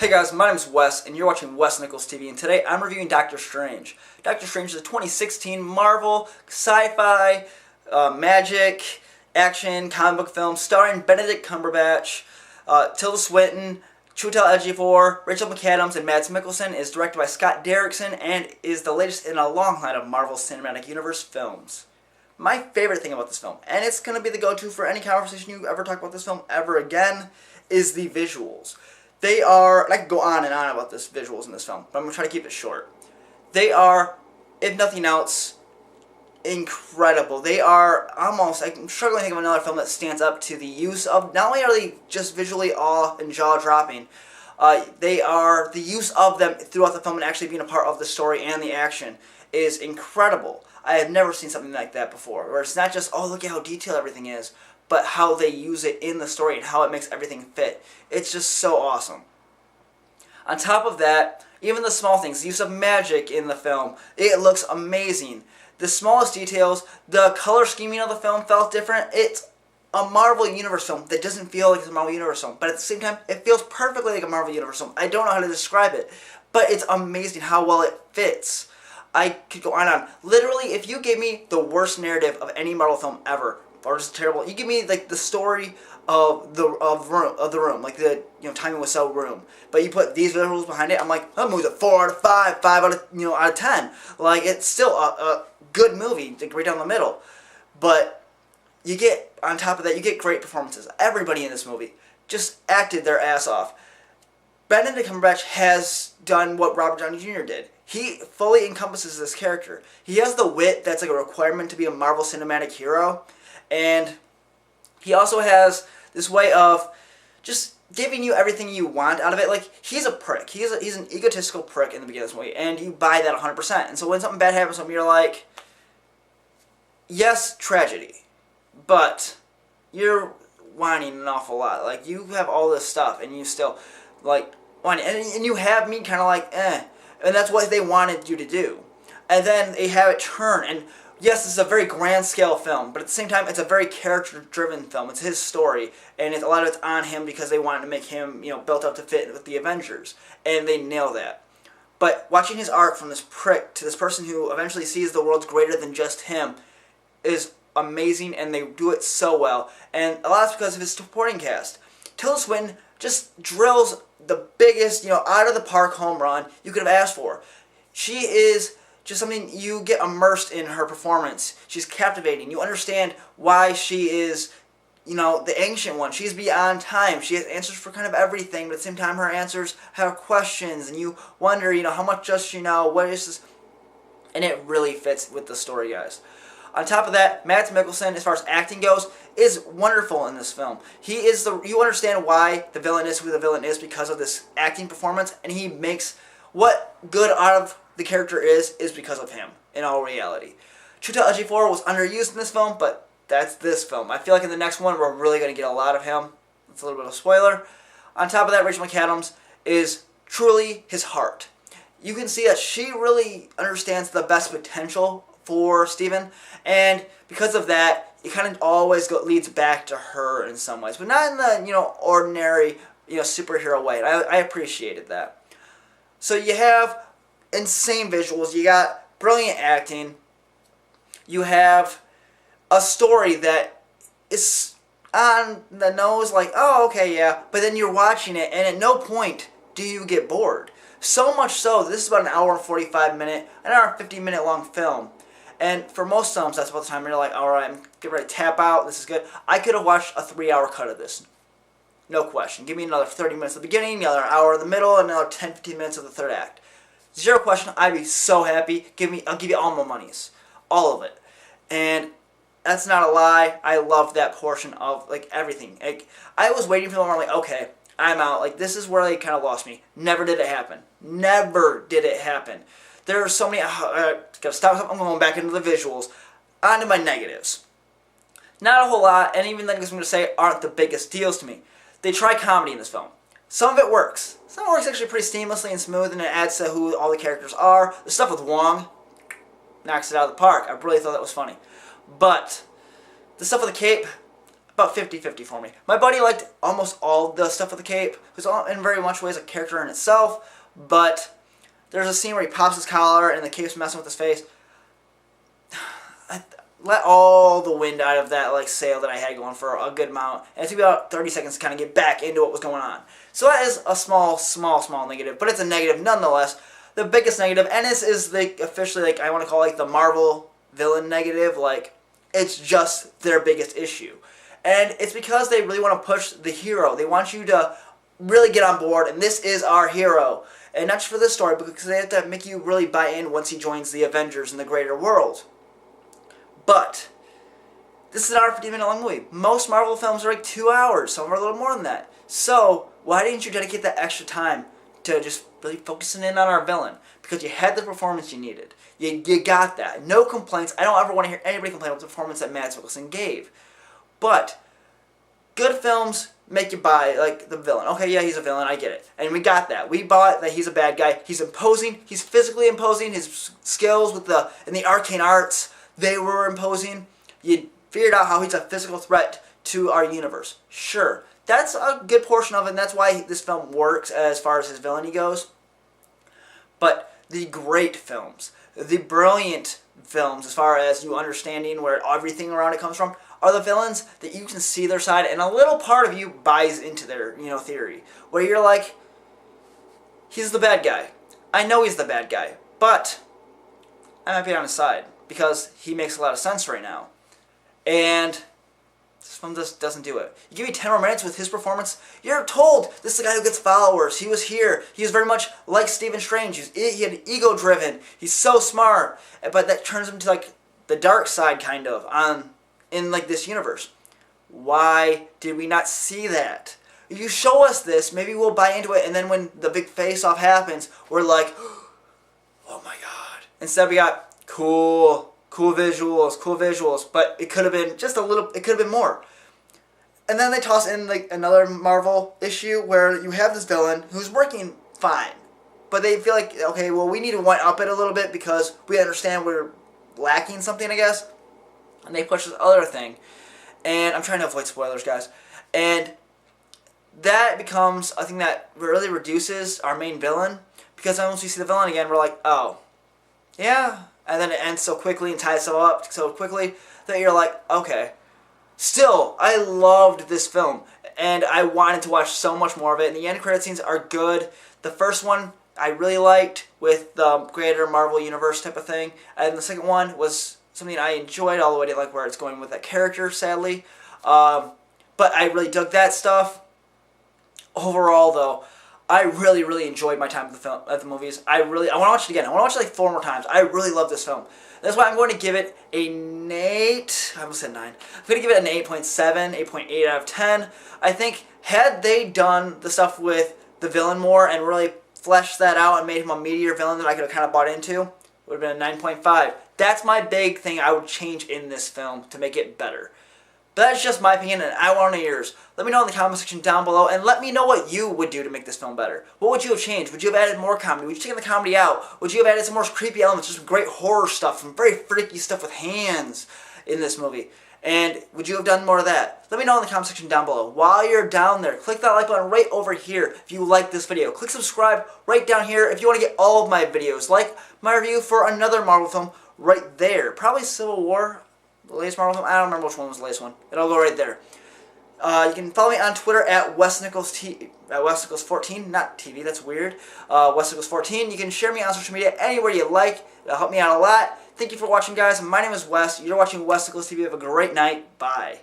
Hey guys, my name is Wes, and you're watching Wes Nichols TV, and today I'm reviewing Doctor Strange. Doctor Strange is a 2016 Marvel, sci-fi, magic, action, comic book film starring Benedict Cumberbatch, Tilda Swinton, Chiwetel Ejiofor, Rachel McAdams, and Mikkelsen. Is directed by Scott Derrickson and is the latest in a long line of Marvel Cinematic Universe films. My favorite thing about this film, and it's going to be the go-to for any conversation you ever talk about this film ever again, is the visuals. They are, and I could go on and on about this visuals in this film, but I'm going to try to keep it short. They are, if nothing else, incredible. They are almost, I'm struggling to think of another film that stands up to the use of, not only are they just visually awe and jaw-dropping, they are, the use of them throughout the film and actually being a part of the story and the action is incredible. I have never seen something like that before, where it's not just, oh, look at how detailed everything is, but how they use it in the story and how it makes everything fit. It's just so awesome. On top of that, even the small things, the use of magic in the film, it looks amazing. The smallest details, the color scheming of the film felt different. It's a Marvel Universe film that doesn't feel like it's a Marvel Universe film, but at the same time, it feels perfectly like a Marvel Universe film. I don't know how to describe it, but it's amazing how well it fits. I could go on and on. Literally, if you gave me the worst narrative of any Marvel film ever, or just terrible, you give me like the story of the room, like the Timing Was So room, but you put these visuals behind it, I'm like, that movie's a 4 out of 5, 5 out of out of 10. Like, it's still a good movie, like right down the middle. But you get, on top of that, you get great performances. Everybody in this movie just acted their ass off. Benedict Cumberbatch has done what Robert Downey Jr. did. He fully encompasses this character. He has the wit that's like a requirement to be a Marvel Cinematic hero, and he also has this way of just giving you everything you want out of it. Like, he's a prick. He's an egotistical prick in the beginning of this movie, and you buy that 100%. And so when something bad happens to him, you're like, yes, tragedy, but you're whining an awful lot. Like, you have all this stuff, and you still, like, whining. And you have me kind of like, eh. And that's what they wanted you to do. And then they have it turn, and yes, this is a very grand scale film, but at the same time, it's a very character-driven film. It's his story, and a lot of it's on him because they wanted to make him, built up to fit with the Avengers, and they nail that. But watching his arc from this prick to this person who eventually sees the world's greater than just him is amazing, and they do it so well. And a lot is because of his supporting cast. Tilda Swinton just drills the biggest, out of the park home run you could have asked for. She is just something, you get immersed in her performance. She's captivating. You understand why she is, the ancient one. She's beyond time. She has answers for kind of everything, but at the same time her answers have questions, and you wonder, how much does she know? What is this? And it really fits with the story, guys. On top of that, Mikkelsen, as far as acting goes, is wonderful in this film. He is you understand why the villain is who the villain is because of this acting performance, and he makes what good out of the character is because of him, in all reality. Chiwetel Ejiofor was underused in this film, but that's this film. I feel like in the next one, we're really going to get a lot of him. That's a little bit of a spoiler. On top of that, Rachel McAdams is truly his heart. You can see that she really understands the best potential for Stephen, and because of that, it kind of always leads back to her in some ways, but not in the ordinary superhero way. And I appreciated that. So you have insane visuals, you got brilliant acting, you have a story that is on the nose, like, oh, okay, yeah, but then you're watching it, and at no point do you get bored. So much so, this is about an hour and 45 minute, an hour and 50-minute long film. And for most films, that's about the time you're like, alright, I'm getting ready to tap out, this is good. I could have watched a 3-hour cut of this. No question. Give me another 30 minutes at the beginning, another hour in the middle, and another 10-15 minutes of the third act. Zero question, I'd be so happy. I'll give you all my monies. All of it. And that's not a lie. I love that portion of, like, everything. Like, I was waiting for the moment, like, okay, I'm out. Like, this is where they kind of lost me. Never did it happen. Never did it happen. There are so many, gotta stop, I'm going back into the visuals. On to my negatives. Not a whole lot, and even the things I'm going to say aren't the biggest deals to me. They try comedy in this film. Some of it works. Some of it works actually pretty seamlessly and smooth, and it adds to who all the characters are. The stuff with Wong knocks it out of the park. I really thought that was funny. But the stuff with the cape, about 50-50 for me. My buddy liked almost all the stuff with the cape. It was in very much ways a character in itself, but there's a scene where he pops his collar and the cape's messing with his face. Let all the wind out of that like sail that I had going for a good amount, and it took me about 30 seconds to kind of get back into what was going on. So that is a small negative, but it's a negative nonetheless. The biggest negative, and this is like officially like I want to call like the Marvel villain negative, like it's just their biggest issue. And it's because they really want to push the hero. They want you to really get on board, and this is our hero. And not just for this story, but because they have to make you really buy in once he joins the Avengers in the greater world. But this is an hour and 50-minute long movie. Most Marvel films are like 2 hours. Some are a little more than that. So why didn't you dedicate that extra time to just really focusing in on our villain? Because you had the performance you needed. You got that. No complaints. I don't ever want to hear anybody complain about the performance that Mads Mikkelsen gave. But good films make you buy, like, the villain. Okay, yeah, he's a villain, I get it. And we got that. We bought that he's a bad guy. He's imposing. He's physically imposing. His skills in the arcane arts, they were imposing. You figured out how he's a physical threat to our universe. Sure. That's a good portion of it, and that's why this film works as far as his villainy goes. But the great films, the brilliant films, as far as you understanding where everything around it comes from, are the villains that you can see their side, and a little part of you buys into their, theory. Where you're like, he's the bad guy. I know he's the bad guy, but I might be on his side because he makes a lot of sense right now. And this film just doesn't do it. You give me 10 more minutes with his performance, you're told this is the guy who gets followers. He was here. He was very much like Stephen Strange. He had ego-driven. He's so smart. But that turns him to like the dark side kind of in like this universe. Why did we not see that? If you show us this, maybe we'll buy into it, and then when the big face-off happens, we're like, oh my god. Instead we got cool visuals, but it could have been just a little, it could have been more. And then they toss in like another Marvel issue where you have this villain who's working fine, but they feel like, okay, well, we need to one-up it a little bit because we understand we're lacking something, I guess. And they push this other thing, and I'm trying to avoid spoilers, guys, and that becomes a thing that really reduces our main villain, because once we see the villain again, we're like, oh, yeah. And then it ends so quickly and ties so up so quickly that you're like, okay. Still, I loved this film, and I wanted to watch so much more of it, and the end credit scenes are good. The first one I really liked with the greater Marvel Universe type of thing, and the second one was something I enjoyed all the way to like where it's going with that character, sadly. But I really dug that stuff. Overall, though, I really enjoyed my time at the movies. I want to watch it again. I want to watch it like 4 more times. I really love this film. That's why I'm going to give it an 8. I almost said 9. I'm going to give it an 8.7, 8.8 out of 10. I think had they done the stuff with the villain more and really fleshed that out and made him a meatier villain that I could have kind of bought into, it would have been a 9.5. That's my big thing I would change in this film to make it better. But that's just my opinion, and I want to know yours. Let me know in the comment section down below, and let me know what you would do to make this film better. What would you have changed? Would you have added more comedy? Would you take the comedy out? Would you have added some more creepy elements, just some great horror stuff, some very freaky stuff with hands in this movie? And would you have done more of that? Let me know in the comment section down below. While you're down there, click that like button right over here if you like this video. Click subscribe right down here if you want to get all of my videos, like my review for another Marvel film right there. Probably Civil War. The latest Marvel film? I don't remember which one was the latest one. It'll go right there. You can follow me on Twitter at WesNichols14, not TV, that's weird. WesNichols14. You can share me on social media anywhere you like. It'll help me out a lot. Thank you for watching, guys. My name is Wes. You're watching Wes Nichols TV. Have a great night. Bye.